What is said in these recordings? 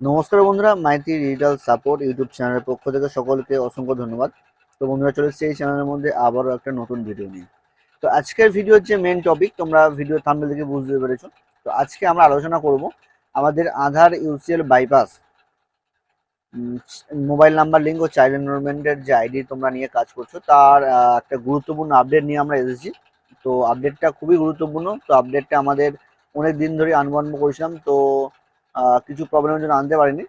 নমস্কার বন্ধুরা, Maiti digital support YouTube চ্যানেলের পক্ষ থেকে সকলকে অসংখ্য ধন্যবাদ। তো বন্ধুরা, চলে এসেছি এই চ্যানেলের মধ্যে আবারও একটা নতুন ভিডিও নিয়ে। তো আজকের ভিডিওর যে মেন টপিক, তোমরা ভিডিও থাম্বনেল থেকে বুঝতে পেরেছো। তো আজকে আমরা আলোচনা করব আমাদের Aadhaar UCL bypass mobile number link ও চাইল্ড এনরোলমেন্টের যে আইডি তোমরা নিয়ে কাজ করছো, তার একটা গুরুত্বপূর্ণ আপডেট নিয়ে আমরা এসেছি। তো আপডেটটা খুবই গুরুত্বপূর্ণ। তো আপডেটটা আমাদের অনেক দিন ধরে আনবো করেছিলাম, তো কিছু প্রবলেমের জন্য আনতে পারিনি।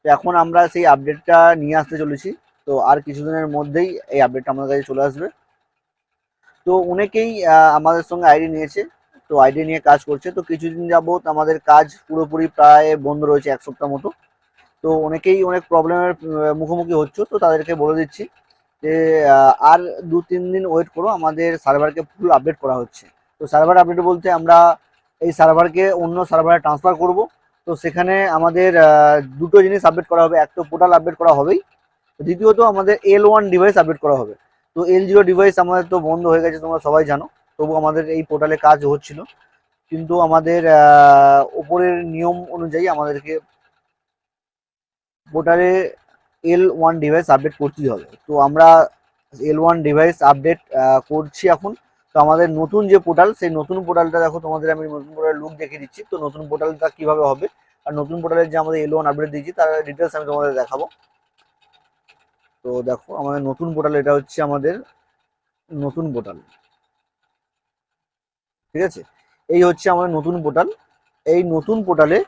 তো এখন আমরা সেই আপডেটটা নিয়ে আসতে চলেছি। তো আর কিছুদিনের মধ্যেই এই আপডেটটা আমাদের কাছে চলে আসবে। তো অনেকেই আমাদের সঙ্গে আইডি নিয়েছে, তো আইডি নিয়ে কাজ করছে। তো কিছুদিন যাবত আমাদের কাজ পুরোপুরি প্রায় বন্ধ রয়েছে, এক সপ্তাহ মতো। তো অনেকেই অনেক প্রবলেমের মুখোমুখি হচ্ছে। তো তাদেরকে বলে দিচ্ছি যে আর 2-3 দিন ওয়েট করো, আমাদের সার্ভারকে ফুল আপডেট করা হচ্ছে। তো সার্ভার আপডেট বলতে আমরা এই সার্ভারকে অন্য সার্ভারে ট্রান্সফার করব। তো সেখানে আমাদের দুটো জিনিস আপডেট করা হবে। এক তো পোর্টাল আপডেট করা হবেই, দ্বিতীয়ত আমাদের L1 ডিভাইস আপডেট করা হবে। তো L0 ডিভাইস আমাদের তো বন্ধ হয়ে গেছে, তোমরা সবাই জানো। তবু আমাদের এই পোর্টালে কাজ হচ্ছিল, কিন্তু আমাদের ওপরের নিয়ম অনুযায়ী আমাদেরকে পোর্টালে L1 ডিভাইস আপডেট করতেই হবে। তো আমরা L1 ডিভাইস আপডেট করছি এখন। তো আমাদের নতুন যে পোর্টাল, সেই নতুন পোর্টালটা দেখো, তোমাদের আমি নতুন পোর্টালের লুক দেখিয়ে দিচ্ছি। তো নতুন পোর্টালটা কিভাবে হবে আর নতুন পোর্টালের যে আমাদের L1 আপডেট দিয়েছি তার ডিটেলস আমি তোমাদের দেখাবো। তো দেখো, আমাদের নতুন পোর্টাল, এটা হচ্ছে আমাদের নতুন পোর্টাল। ঠিক আছে, এই হচ্ছে আমাদের নতুন পোর্টাল। এই নতুন পোর্টালে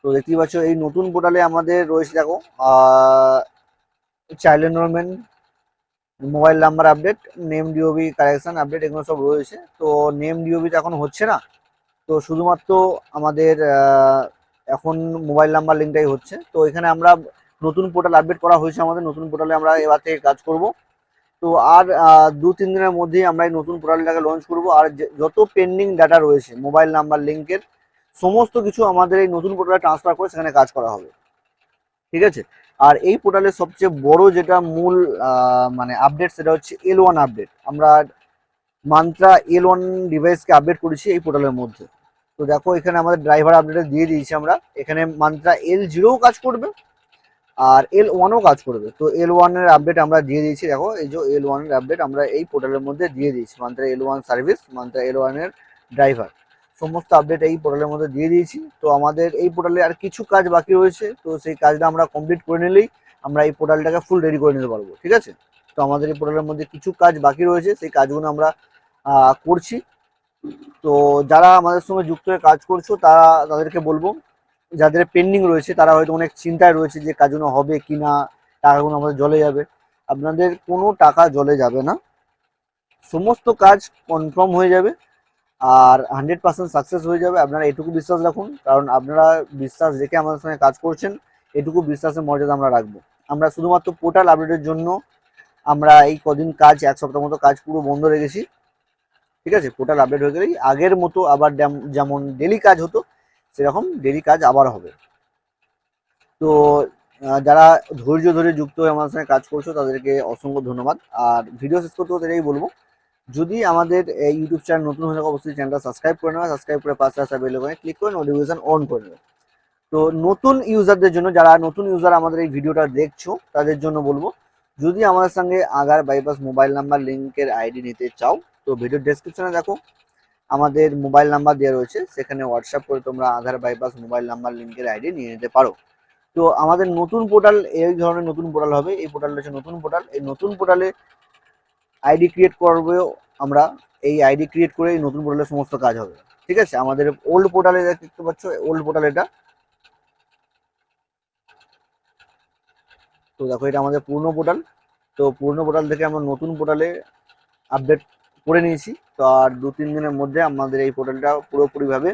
তো দেখতেই পাচ্ছ, এই নতুন পোর্টালে আমাদের রয়েছে দেখো child enrolment, mobile number update, name DOB correction update, এগুলো সব রয়েছে। তো নেম ডিওবি তো এখন হচ্ছে না, তো শুধুমাত্র আমাদের এখন মোবাইল নাম্বার লিঙ্কটাই হচ্ছে। তো এখানে আমরা নতুন পোর্টাল আপডেট করা হয়েছে, আমাদের নতুন পোর্টালে আমরা এবার থেকে কাজ করব। তো আর 2-3 দিনের মধ্যেই আমরা এই নতুন পোর্টালটাকে লঞ্চ করব। আর যত পেন্ডিং ডাটা রয়েছে মোবাইল নাম্বার লিঙ্কের, সমস্ত কিছু আমাদের এই নতুন পোর্টালে ট্রান্সফার করে সেখানে কাজ করা হবে। ঠিক আছে, আর এই পোর্টালের সবচেয়ে বড় যেটা মূল মানে আপডেট, সেটা হচ্ছে L1 আপডেট। আমরা মান্ত্রা L1 ডিভাইসকে আপডেট করেছি এই পোর্টালের মধ্যে। তো দেখো, এখানে আমাদের ড্রাইভার আপডেট দিয়ে দিয়েছি আমরা। এখানে মান্ত্রা L0ও কাজ করবে আর L1ও কাজ করবে। তো L1 এর আপডেট আমরা দিয়ে দিয়েছি। দেখো, এই যে L1 এর আপডেট আমরা এই পোর্টালের মধ্যে দিয়ে দিয়েছি। Mantra L1 service, mantra L1 এর ড্রাইভার, সমস্ত আপডেট এই পোর্টালের মধ্যে দিয়ে দিয়েছি। তো আমাদের এই পোর্টালে আর কিছু কাজ বাকি রয়েছে, তো সেই কাজটা আমরা কমপ্লিট করে নিলেই আমরা এই পোর্টালটাকে ফুল রেডি করে নিতে পারবো। ঠিক আছে, তো আমাদের এই পোর্টালের মধ্যে কিছু কাজ বাকি রয়েছে, সেই কাজগুলো আমরা করছি। তো যারা আমাদের সঙ্গে যুক্ত হয়ে কাজ করছো, তাদেরকে বলবো, যাদের পেন্ডিং রয়েছে তারা হয়তো অনেক চিন্তায় রয়েছে যে কাজগুলো হবে কি না, টাকাগুলো আমাদের জলে যাবে। আপনাদের কোনো টাকা জলে যাবে না, সমস্ত কাজ কনফার্ম হয়ে যাবে আর 100% সাকসেস হয়ে যাবে। আপনারা এটুকু বিশ্বাস রাখুন, কারণ আপনারা বিশ্বাস রেখে আমাদের সঙ্গে কাজ করছেন। এটুকু বিশ্বাসের মর্যাদা আমরা রাখবো। আমরা শুধুমাত্র পোর্টাল আপডেটের জন্য আমরা এই কদিন কাজ, এক সপ্তাহ মতো কাজ পুরো বন্ধ রেখেছি। ঠিক আছে, পোর্টাল আপডেট হয়ে গেলেই আগের মতো আবার যেমন ডেলি কাজ হতো, সেরকম ডেলি কাজ আবার হবে। তো যারা ধৈর্য ধরে যুক্ত হয়ে আমার সঙ্গে কাজ করছো, তাদেরকে অসংখ্য ধন্যবাদ। আর ভিডিও শেষ করতে করতে এটাই বলবো, যদি আমাদের এই ইউটিউব চ্যানেল নতুন হয়ে থাকে, অবশ্যই চ্যানেলটা সাবস্ক্রাইব করে নেবে। সাবস্ক্রাইব করে পাশে আসা বেল আইকনে ক্লিক করে নোটিফিকেশন অন করে নেবে। তো নতুন ইউজারদের জন্য, যারা নতুন ইউজার আমাদের এই ভিডিওটা দেখছো, তাদের জন্য বলবো, যদি আমাদের সঙ্গে আধার বাইপাস মোবাইল নাম্বার লিঙ্কের আইডি নিতে চাও, তো ভিডিও ডেসক্রিপশনে দেখো আমাদের মোবাইল নাম্বার দেওয়া রয়েছে, সেখানে হোয়াটসঅ্যাপ করে তোমরা আধার বাইপাস মোবাইল নাম্বার লিঙ্কের আইডি নিয়ে নিতে পারো। তো আমাদের নতুন পোর্টাল, এই ধরনের নতুন পোর্টাল হবে। এই পোর্টালটা হচ্ছে নতুন পোর্টাল। এই নতুন পোর্টালে আইডি ক্রিয়েট করবো আমরা। এই আইডি ক্রিয়েট করে এই নতুন পোর্টালে সমস্ত কাজ হবে। ঠিক আছে, আমাদের ওল্ড পোর্টালে দেখতে পাচ্ছ, ওল্ড পোর্টাল এটা। তো দেখো, এটা আমাদের পুরনো পোর্টাল। তো পুরনো পোর্টাল থেকে আমরা নতুন পোর্টালে আপডেট করে নিয়েছি। তো আর 2-3 দিনের মধ্যে আমাদের এই পোর্টালটা পুরোপুরিভাবে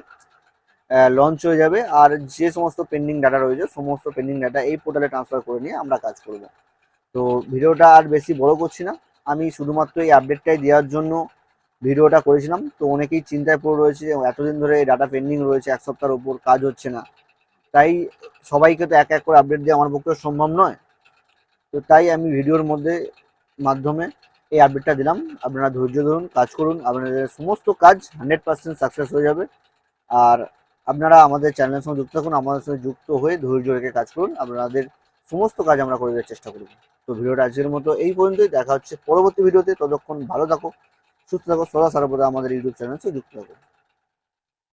লঞ্চ হয়ে যাবে। আর যে সমস্ত পেন্ডিং ডাটা রয়েছে, সমস্ত পেন্ডিং ডাটা এই পোর্টালে ট্রান্সফার করে নিয়ে আমরা কাজ করব। তো ভিডিওটা আর বেশি বড় করছি না, আমি শুধুমাত্র এই আপডেটটাই দেওয়ার জন্য ভিডিওটা করেছিলাম। তো অনেকেই চিন্তায় পড়ে রয়েছে, এতদিন ধরে এই ডাটা পেন্ডিং রয়েছে, এক সপ্তাহের উপর কাজ হচ্ছে না। তাই সবাইকে তো এক এক করে আপডেট দেওয়া আমার পক্ষে সম্ভব নয়। তো তাই আমি ভিডিওর মধ্যে মাধ্যমে এই আপডেটটা দিলাম। আপনারা ধৈর্য ধরুন, কাজ করুন, আপনাদের সমস্ত কাজ 100% সাকসেস হয়ে যাবে। আর আপনারা আমাদের চ্যানেলের সঙ্গে যুক্ত থাকুন, আমাদের সঙ্গে যুক্ত হয়ে ধৈর্য রেখে কাজ করুন, আপনাদের সমস্ত কাজ আমরা করে দেওয়ার চেষ্টা করব। তো ভিডিওটা আজকের মতো এই পর্যন্তই, দেখা হচ্ছে পরবর্তী ভিডিওতে। ততক্ষণ ভালো থাকো, সুস্থ থাকো, সদা সর্বদা আমাদের ইউটিউব চ্যানেলের সঙ্গে যুক্ত থাকো।